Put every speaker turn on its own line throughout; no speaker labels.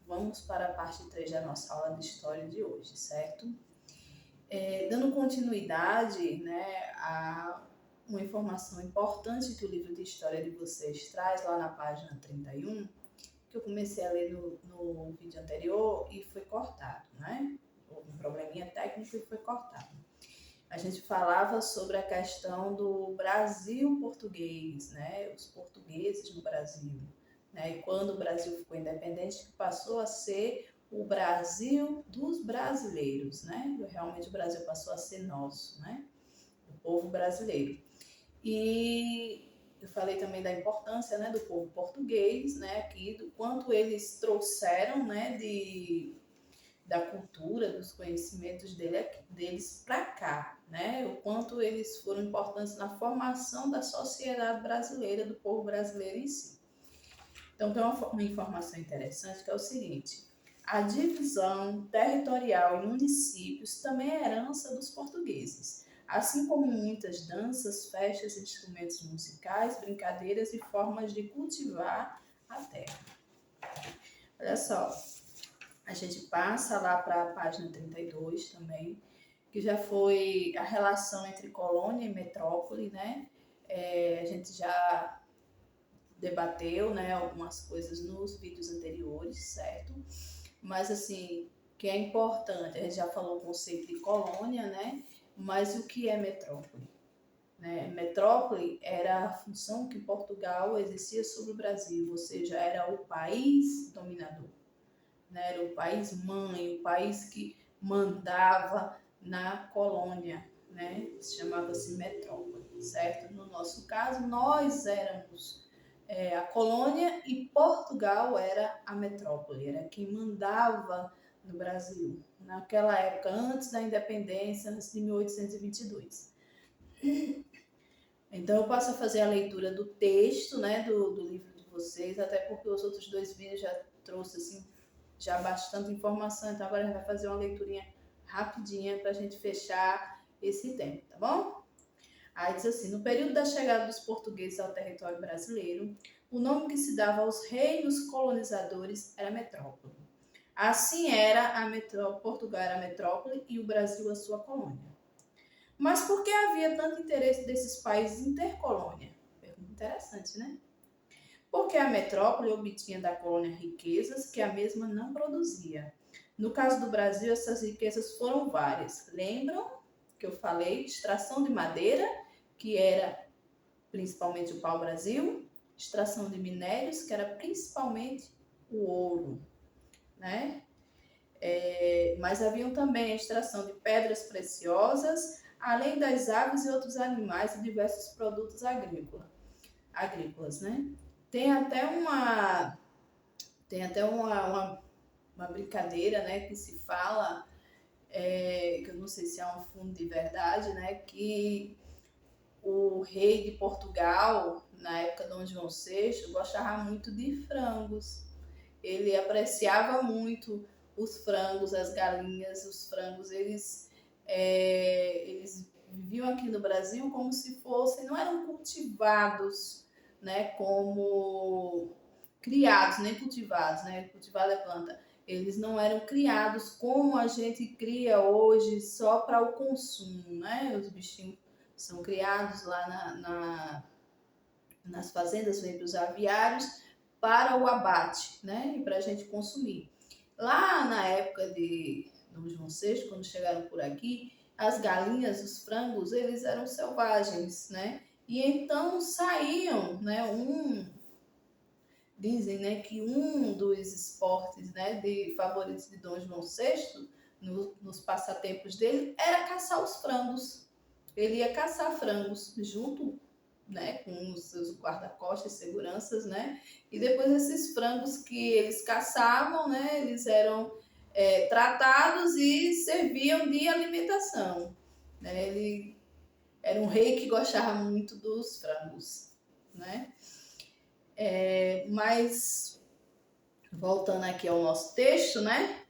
Vamos para a parte 3 da nossa aula de história de hoje, certo? Dando continuidade, né, a uma informação importante que o livro de história de vocês traz lá na página 31, que eu comecei a ler no vídeo anterior e foi cortado, né? Houve um probleminha técnico e foi cortado. A gente falava sobre a questão do Brasil português, né? Os portugueses no Brasil, né? E quando o Brasil ficou independente, passou a ser o Brasil dos brasileiros, né? Realmente o Brasil passou a ser nosso, né? O povo brasileiro. E eu falei também da importância, né, do povo português, né, aqui, do quanto eles trouxeram, né, da cultura, dos conhecimentos deles para cá, né? O quanto eles foram importantes na formação da sociedade brasileira, do povo brasileiro em si. Então, tem uma informação interessante que é o seguinte: a divisão territorial em municípios também é herança dos portugueses, assim como muitas danças, festas, instrumentos musicais, brincadeiras e formas de cultivar a terra. Olha só, a gente passa lá para a página 32 também, que já foi a relação entre colônia e metrópole, né? A gente já debateu, né, algumas coisas nos vídeos anteriores, certo? Mas assim, que é importante, a gente já falou o conceito de colônia, né? Mas o que é metrópole? Né? Metrópole era a função que Portugal exercia sobre o Brasil, ou seja, era o país dominador, né? Era o país mãe, o país que mandava na colônia, né? Chamava-se metrópole, certo? No nosso caso, nós éramos a colônia e Portugal era a metrópole, era quem mandava no Brasil, naquela época, antes da independência, antes de 1822. Então, eu passo a fazer a leitura do texto, né, do livro de vocês, até porque os outros dois vídeos já trouxe assim, já bastante informação, então agora a gente vai fazer uma leiturinha rapidinha para a gente fechar esse tempo, tá bom? Aí diz assim: no período da chegada dos portugueses ao território brasileiro, o nome que se dava aos reinos colonizadores era metrópole. Assim era Portugal era a metrópole e o Brasil a sua colônia. Mas por que havia tanto interesse desses países em ter colônia? Pergunta interessante, né? Porque a metrópole obtinha da colônia riquezas que a mesma não produzia. No caso do Brasil, essas riquezas foram várias. Lembram que eu falei? Extração de madeira, que era principalmente o pau-brasil, extração de minérios, que era principalmente o ouro, né? Mas haviam também a extração de pedras preciosas, além das aves e outros animais e diversos produtos agrícolas, né? Tem até uma brincadeira, né, que se fala, que eu não sei se é um fundo de verdade, né, que o rei de Portugal, na época de Dom João VI, gostava muito de frangos. Ele apreciava muito os frangos, as galinhas, os frangos. Eles viviam aqui no Brasil como se fossem, não eram cultivados, né, como criados, nem cultivados, né? Cultivado é planta. Eles não eram criados como a gente cria hoje só para o consumo, né? Os bichinhos são criados lá nas fazendas, vêm para os aviários para o abate, né? E para a gente consumir. Lá na época de Dom João VI, quando chegaram por aqui, as galinhas, os frangos, eles eram selvagens, né? E então saíam, né? Dizem, né, que um dos esportes, né, de favoritos de Dom João VI, nos passatempos dele, era caçar os frangos. Ele ia caçar frangos junto, né, com os seus guarda-costas, seguranças, né, e depois esses frangos que eles caçavam, né, eles eram tratados e serviam de alimentação, né. Ele era um rei que gostava muito dos frangos, né. Mas voltando aqui ao nosso texto, né?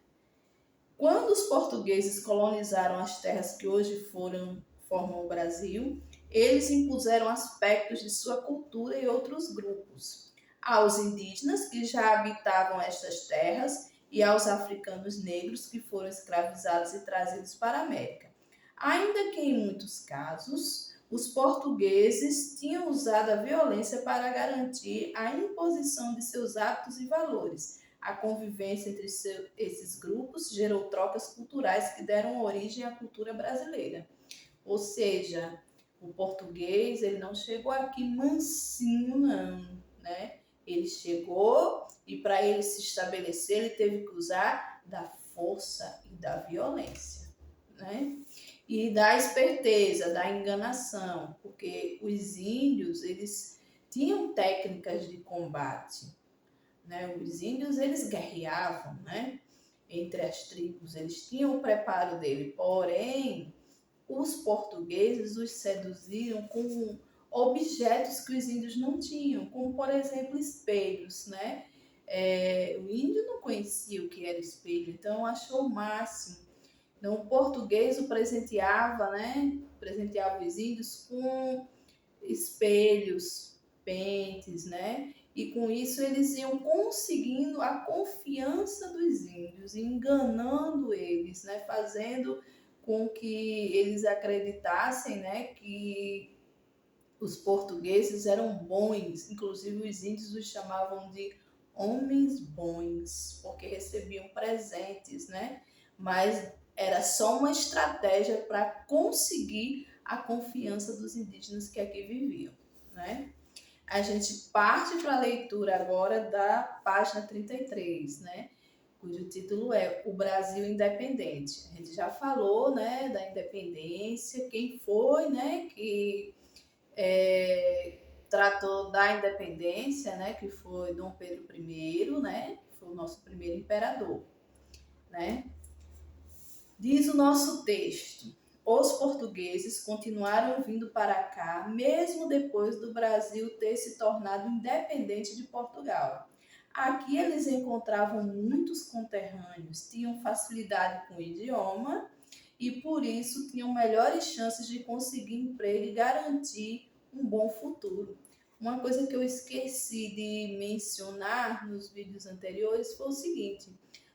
Quando os portugueses colonizaram as terras que hoje formam o Brasil, eles impuseram aspectos de sua cultura e outros grupos aos indígenas que já habitavam estas terras e aos africanos negros que foram escravizados e trazidos para a América. Ainda que em muitos casos, os portugueses tinham usado a violência para garantir a imposição de seus hábitos e valores. A convivência entre esses grupos gerou trocas culturais que deram origem à cultura brasileira. Ou seja, o português ele não chegou aqui mansinho, não, né? Ele chegou e para ele se estabelecer, ele teve que usar da força e da violência, né? E da esperteza, da enganação, porque os índios, eles tinham técnicas de combate, né? Os índios, eles guerreavam, né? Entre as tribos, eles tinham o preparo dele, porém, os portugueses os seduziam com objetos que os índios não tinham, como, por exemplo, espelhos, né? O índio não conhecia o que era espelho, então achou o máximo. Então, o português o presenteava, né? Presenteava os índios com espelhos, pentes, né? E com isso eles iam conseguindo a confiança dos índios, enganando eles, né? Fazendo com que eles acreditassem, né? Que os portugueses eram bons, inclusive os índios os chamavam de homens bons, porque recebiam presentes, né? Mas era só uma estratégia para conseguir a confiança dos indígenas que aqui viviam, né? A gente parte para a leitura agora da página 33, né? Cujo título é O Brasil Independente. A gente já falou, né, da independência, quem foi, né, que tratou da independência, né, que foi Dom Pedro I, né, que foi o nosso primeiro imperador, né? Diz o nosso texto: os portugueses continuaram vindo para cá, mesmo depois do Brasil ter se tornado independente de Portugal. Aqui eles encontravam muitos conterrâneos, tinham facilidade com o idioma e por isso tinham melhores chances de conseguir emprego e garantir um bom futuro. Uma coisa que eu esqueci de mencionar nos vídeos anteriores foi o seguinte: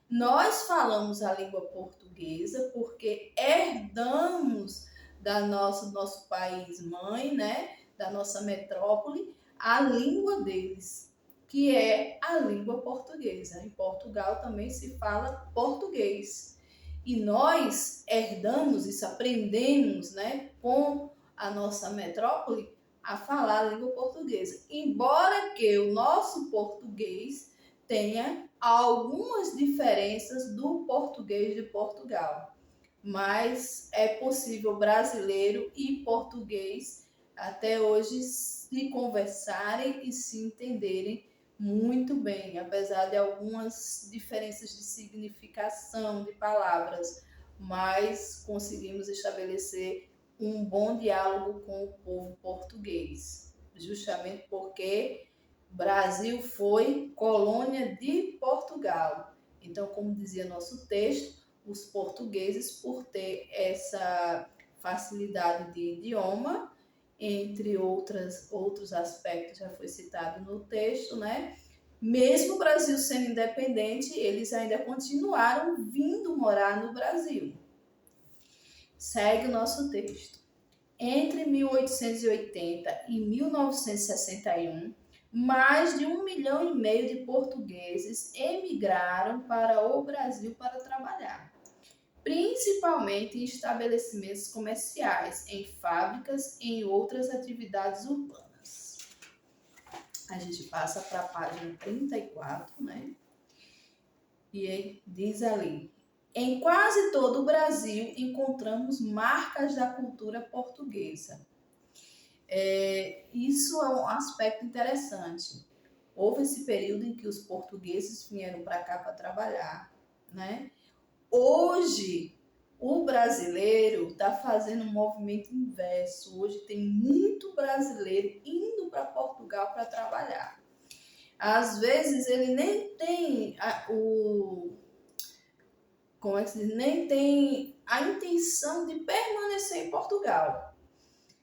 nós falamos a língua portuguesa porque herdamos do nosso país mãe, né, da nossa metrópole, a língua deles, que é a língua portuguesa. Em Portugal também se fala português. E nós herdamos isso, aprendemos, né, com a nossa metrópole a falar a língua portuguesa. Embora que o nosso português tenha algumas diferenças do português de Portugal, mas é possível brasileiro e português até hoje se conversarem e se entenderem muito bem, apesar de algumas diferenças de significação de palavras, mas conseguimos estabelecer um bom diálogo com o povo português, justamente porque Brasil foi colônia de Portugal. Então, como dizia nosso texto, os portugueses, por ter essa facilidade de idioma, entre outros aspectos, já foi citado no texto, né? Mesmo o Brasil sendo independente, eles ainda continuaram vindo morar no Brasil. Segue o nosso texto. Entre 1880 e 1961, mais de 1,5 milhão de portugueses emigraram para o Brasil para trabalhar, principalmente em estabelecimentos comerciais, em fábricas e em outras atividades urbanas. A gente passa para a página 34, né? E aí diz ali: em quase todo o Brasil encontramos marcas da cultura portuguesa. Isso é um aspecto interessante. Houve esse período em que os portugueses vieram para cá para trabalhar, né? Hoje, o brasileiro está fazendo um movimento inverso. Hoje tem muito brasileiro indo para Portugal para trabalhar. Às vezes ele nem tem nem tem a intenção de permanecer em Portugal.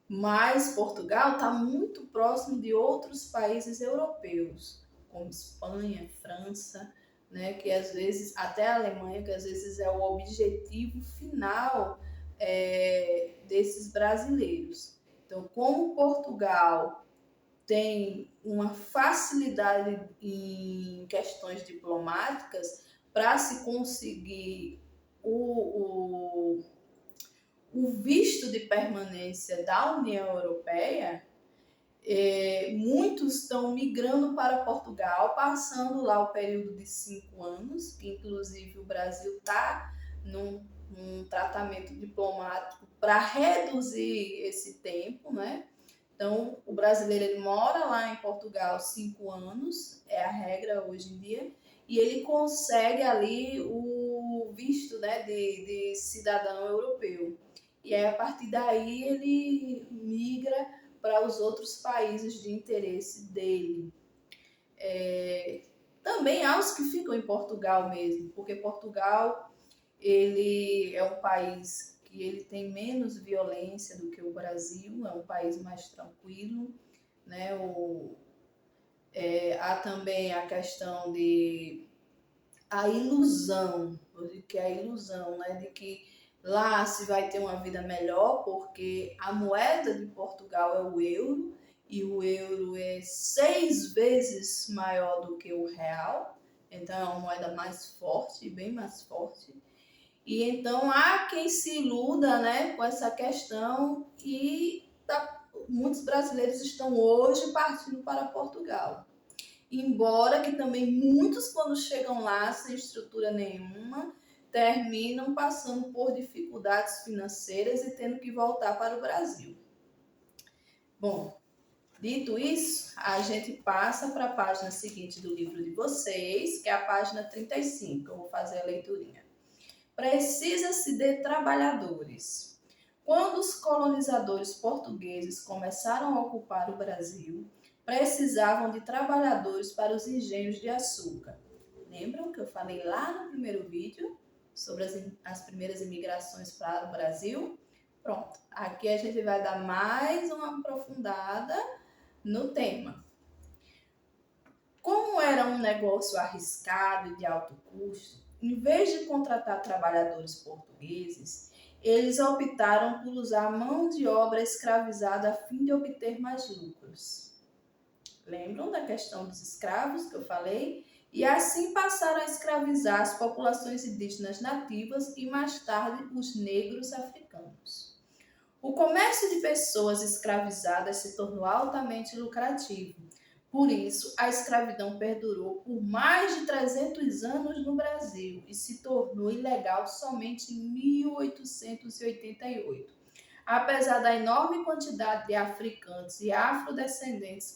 Mas Portugal está muito próximo de outros países europeus, como Espanha, França, né? Que às vezes, até a Alemanha, que às vezes é o objetivo final desses brasileiros. Então, como Portugal tem uma facilidade em questões diplomáticas para se conseguir o visto de permanência da União Europeia, muitos estão migrando para Portugal, passando lá o período de 5 anos, que inclusive o Brasil está num tratamento diplomático para reduzir esse tempo, né? Então, o brasileiro ele mora lá em Portugal 5 anos, é a regra hoje em dia, e ele consegue ali o visto, né, de cidadão europeu. E aí, a partir daí, ele migra para os outros países de interesse dele. Também há os que ficam em Portugal mesmo, porque Portugal ele é um país que ele tem menos violência do que o Brasil, é um país mais tranquilo, né? Há também a questão de a ilusão, eu digo que é a ilusão, né, de que lá se vai ter uma vida melhor, porque a moeda de Portugal é o euro, e o euro é 6 vezes maior do que o real, então é uma moeda mais forte, bem mais forte. E então há quem se iluda, né, com essa questão e muitos brasileiros estão hoje partindo para Portugal. Embora que também muitos, quando chegam lá sem estrutura nenhuma, terminam passando por dificuldades financeiras e tendo que voltar para o Brasil. Bom, dito isso, a gente passa para a página seguinte do livro de vocês, que é a página 35. Eu vou fazer a leiturinha. Precisa-se de trabalhadores. Quando os colonizadores portugueses começaram a ocupar o Brasil, precisavam de trabalhadores para os engenhos de açúcar. Lembram que eu falei lá no primeiro vídeo sobre as primeiras imigrações para o Brasil? Pronto, aqui a gente vai dar mais uma aprofundada no tema. Como era um negócio arriscado e de alto custo, em vez de contratar trabalhadores portugueses, eles optaram por usar mão de obra escravizada a fim de obter mais lucros. Lembram da questão dos escravos que eu falei? E assim passaram a escravizar as populações indígenas nativas e mais tarde os negros africanos. O comércio de pessoas escravizadas se tornou altamente lucrativo. Por isso, a escravidão perdurou por mais de 300 anos no Brasil e se tornou ilegal somente em 1888. Apesar da enorme quantidade de africanos e afrodescendentes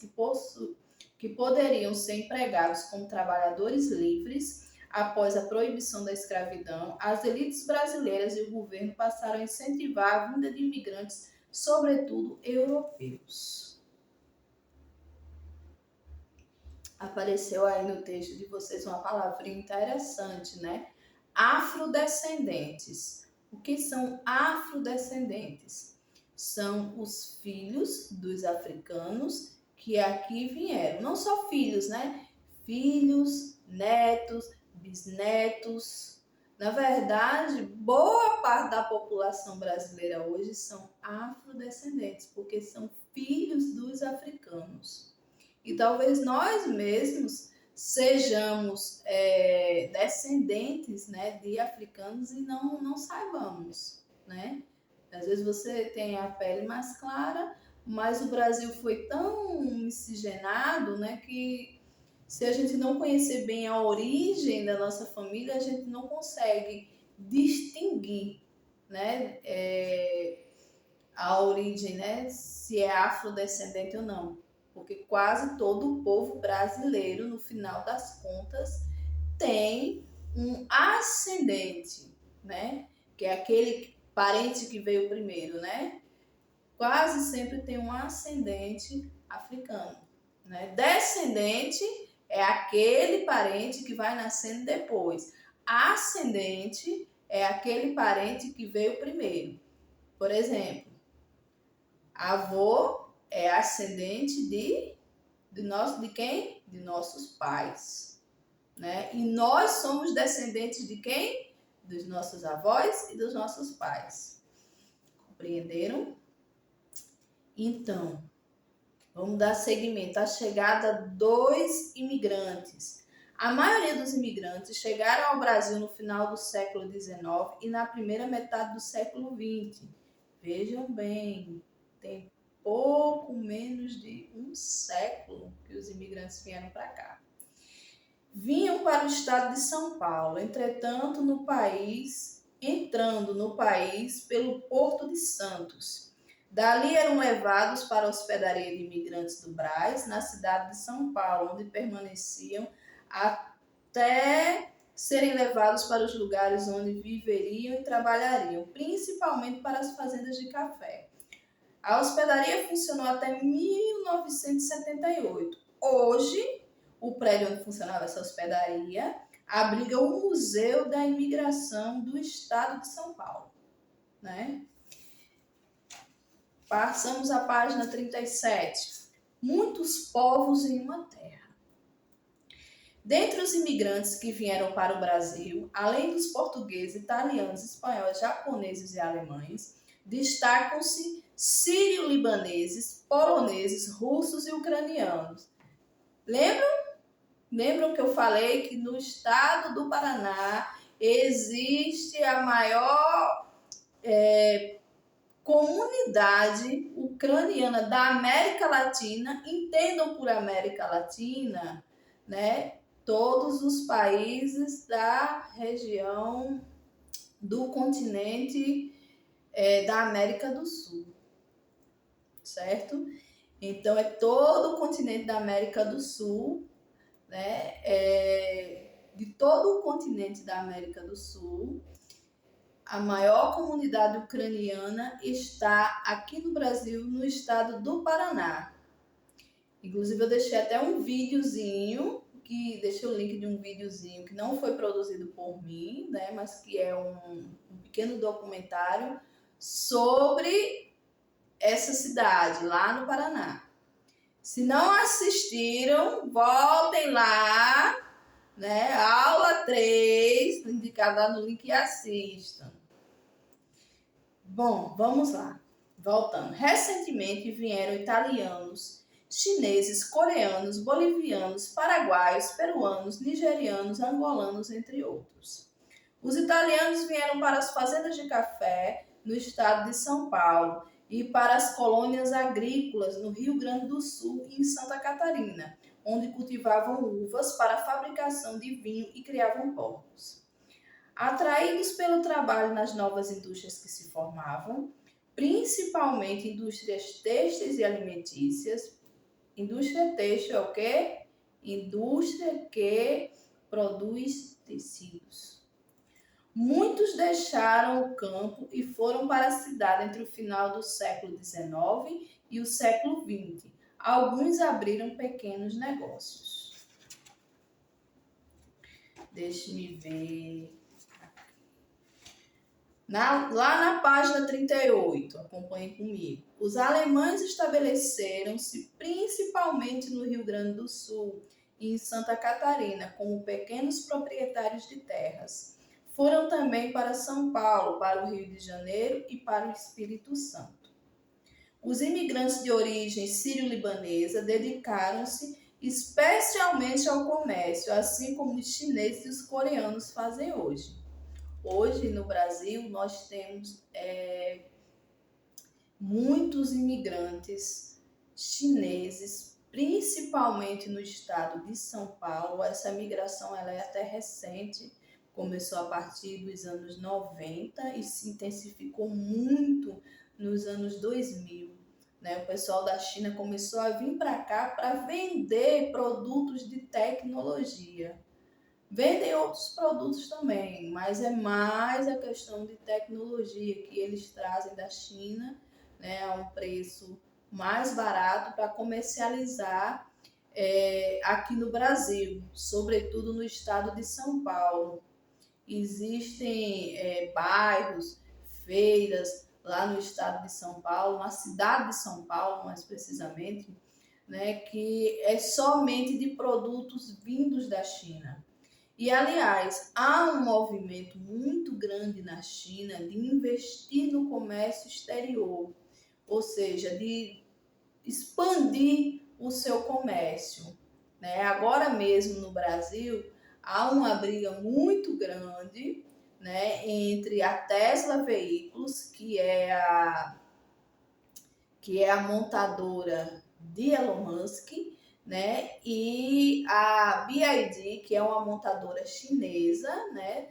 que poderiam ser empregados como trabalhadores livres, após a proibição da escravidão, as elites brasileiras e o governo passaram a incentivar a vinda de imigrantes, sobretudo europeus. Apareceu aí no texto de vocês uma palavrinha interessante, né? Afrodescendentes. O que são afrodescendentes? São os filhos dos africanos que aqui vieram. Não só filhos, né? Filhos, netos, bisnetos. Na verdade, boa parte da população brasileira hoje são afrodescendentes, porque são filhos dos africanos. E talvez nós mesmos sejamos descendentes, né, de africanos e não saibamos, né? Às vezes você tem a pele mais clara, mas o Brasil foi tão miscigenado, né, que se a gente não conhecer bem a origem da nossa família, a gente não consegue distinguir, né, a origem, né, se é afrodescendente ou não. Porque quase todo o povo brasileiro, no final das contas, tem um ascendente, né? Que é aquele parente que veio primeiro, né? Quase sempre tem um ascendente africano, né? Descendente é aquele parente que vai nascendo depois. Ascendente é aquele parente que veio primeiro. Por exemplo, avô é ascendente de quem? De nossos pais, né? E nós somos descendentes de quem? Dos nossos avós e dos nossos pais. Compreenderam? Então, vamos dar seguimento à chegada dos imigrantes. A maioria dos imigrantes chegaram ao Brasil no final do século XIX e na primeira metade do século XX. Vejam bem, tem pouco menos de um século que os imigrantes vieram para cá. Vinham para o estado de São Paulo, entretanto, entrando no país pelo Porto de Santos. Dali eram levados para a hospedaria de imigrantes do Brás, na cidade de São Paulo, onde permaneciam até serem levados para os lugares onde viveriam e trabalhariam, principalmente para as fazendas de café. A hospedaria funcionou até 1978. Hoje, o prédio onde funcionava essa hospedaria abriga o Museu da Imigração do Estado de São Paulo, né? Passamos à página 37. Muitos povos em uma terra. Dentre os imigrantes que vieram para o Brasil, além dos portugueses, italianos, espanhóis, japoneses e alemães, destacam-se sírio-libaneses, poloneses, russos e ucranianos. Lembram que eu falei que no estado do Paraná existe a maior comunidade ucraniana da América Latina? Entendam por América Latina, né? Todos os países da região do continente da América do Sul, certo? Então, é todo o continente da América do Sul, né? De todo o continente da América do Sul, a maior comunidade ucraniana está aqui no Brasil, no estado do Paraná. Inclusive, eu deixei até um videozinho, deixei o link de um videozinho que não foi produzido por mim, né? Mas que é um pequeno documentário sobre essa cidade, lá no Paraná. Se não assistiram, voltem lá, né? Aula 3, indicada lá no link, e assistam. Bom, vamos lá. Voltando. Recentemente vieram italianos, chineses, coreanos, bolivianos, paraguaios, peruanos, nigerianos, angolanos, entre outros. Os italianos vieram para as fazendas de café no estado de São Paulo e para as colônias agrícolas no Rio Grande do Sul e em Santa Catarina, onde cultivavam uvas para a fabricação de vinho e criavam porcos. Atraídos pelo trabalho nas novas indústrias que se formavam, principalmente indústrias têxteis e alimentícias. Indústria têxtil é o quê? Indústria que produz tecidos. Muitos deixaram o campo e foram para a cidade entre o final do século XIX e o século XX. Alguns abriram pequenos negócios. Deixe-me ver. Lá na página 38, acompanhe comigo. Os alemães estabeleceram-se principalmente no Rio Grande do Sul e em Santa Catarina como pequenos proprietários de terras. Foram também para São Paulo, para o Rio de Janeiro e para o Espírito Santo. Os imigrantes de origem sírio-libanesa dedicaram-se especialmente ao comércio, assim como os chineses e os coreanos fazem hoje. Hoje, no Brasil, nós temos muitos imigrantes chineses, principalmente no estado de São Paulo. Essa migração ela é até recente, começou a partir dos anos 90 e se intensificou muito nos anos 2000. Né? O pessoal da China começou a vir para cá para vender produtos de tecnologia. Vendem outros produtos também, mas é mais a questão de tecnologia que eles trazem da China, né, a um preço mais barato para comercializar aqui no Brasil, sobretudo no estado de São Paulo. Existem bairros, feiras lá no estado de São Paulo, na cidade de São Paulo mais precisamente, né, que é somente de produtos vindos da China. E, aliás, há um movimento muito grande na China de investir no comércio exterior, ou seja, de expandir o seu comércio, né? Agora mesmo no Brasil há uma briga muito grande, né, entre a Tesla Veículos, que é a montadora de Elon Musk, né, e a BYD, que é uma montadora chinesa, né,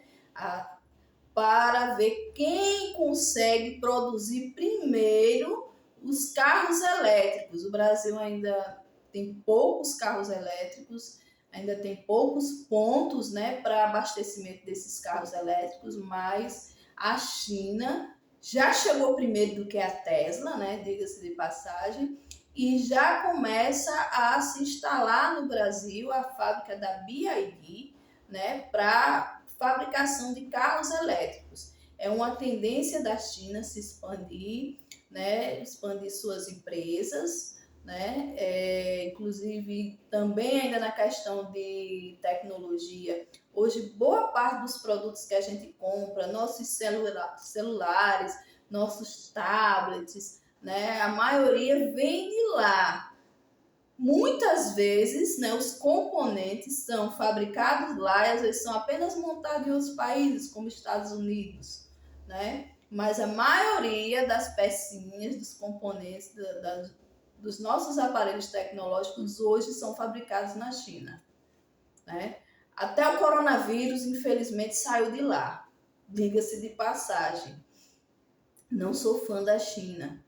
para ver quem consegue produzir primeiro os carros elétricos. O Brasil ainda tem poucos carros elétricos, ainda tem poucos pontos, né, para abastecimento desses carros elétricos, mas a China já chegou primeiro do que a Tesla, né, diga-se de passagem, e já começa a se instalar no Brasil a fábrica da BYD, né, para fabricação de carros elétricos. É uma tendência da China se expandir, né, expandir suas empresas, né, inclusive também ainda na questão de tecnologia. Hoje, boa parte dos produtos que a gente compra, nossos celulares, nossos tablets, né, a maioria vem de lá. Muitas vezes, né, os componentes são fabricados lá e às vezes são apenas montados em outros países, como Estados Unidos, né? Mas a maioria das pecinhas, dos componentes dos nossos aparelhos tecnológicos hoje são fabricados na China, né? Até o coronavírus, infelizmente, saiu de lá. Diga-se de passagem. Não sou fã da China,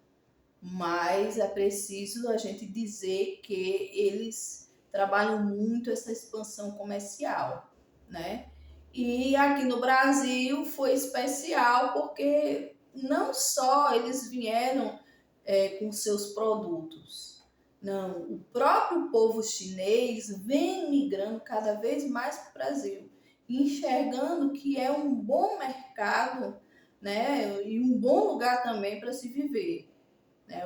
mas é preciso a gente dizer que eles trabalham muito essa expansão comercial, né? E aqui no Brasil foi especial porque não só eles vieram com seus produtos, não, o próprio povo chinês vem migrando cada vez mais para o Brasil, enxergando que é um bom mercado, né? E um bom lugar também para se viver.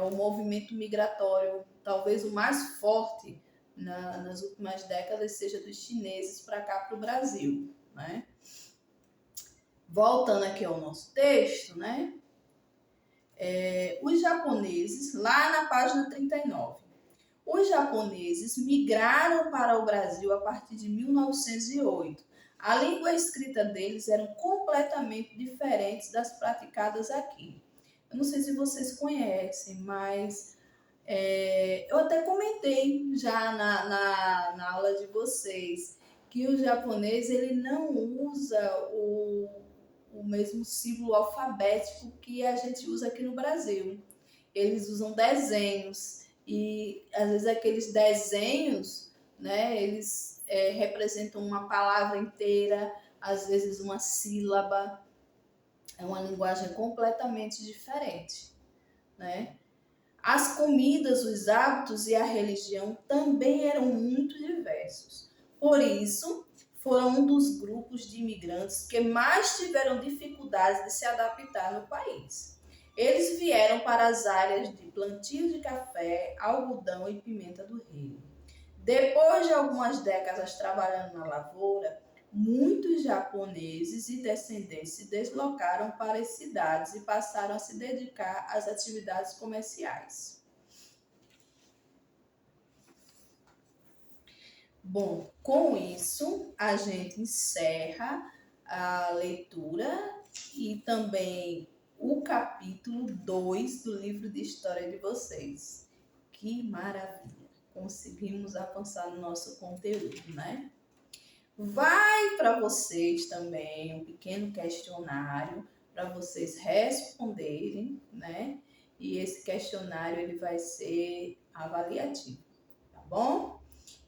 O movimento migratório, talvez o mais forte nas últimas décadas, seja dos chineses para cá, para o Brasil, né? Voltando aqui ao nosso texto, né? Os japoneses, lá na página 39, os japoneses migraram para o Brasil a partir de 1908. A língua escrita deles eram completamente diferentes das praticadas aqui. Eu não sei se vocês conhecem, mas eu até comentei já na aula de vocês que o japonês ele não usa o mesmo símbolo alfabético que a gente usa aqui no Brasil. Eles usam desenhos e às vezes aqueles desenhos, né, eles representam uma palavra inteira, às vezes uma sílaba. É uma linguagem completamente diferente, né? As comidas, os hábitos e a religião também eram muito diversos. Por isso, foram um dos grupos de imigrantes que mais tiveram dificuldades de se adaptar no país. Eles vieram para as áreas de plantio de café, algodão e pimenta do reino. Depois de algumas décadas trabalhando na lavoura, muitos japoneses e descendentes se deslocaram para as cidades e passaram a se dedicar às atividades comerciais. Bom, com isso a gente encerra a leitura e também o capítulo 2 do livro de história de vocês. Que maravilha! Conseguimos avançar no nosso conteúdo, né? Vai para vocês também um pequeno questionário para vocês responderem, né? E esse questionário ele vai ser avaliativo, tá bom?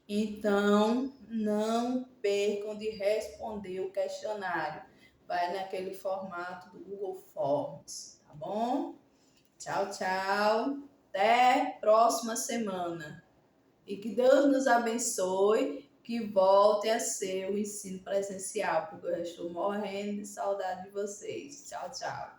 Então, não percam de responder o questionário. Vai naquele formato do Google Forms, tá bom? Tchau, tchau. Até próxima semana. E que Deus nos abençoe, que volte a ser o ensino presencial, porque eu estou morrendo de saudade de vocês. Tchau, tchau.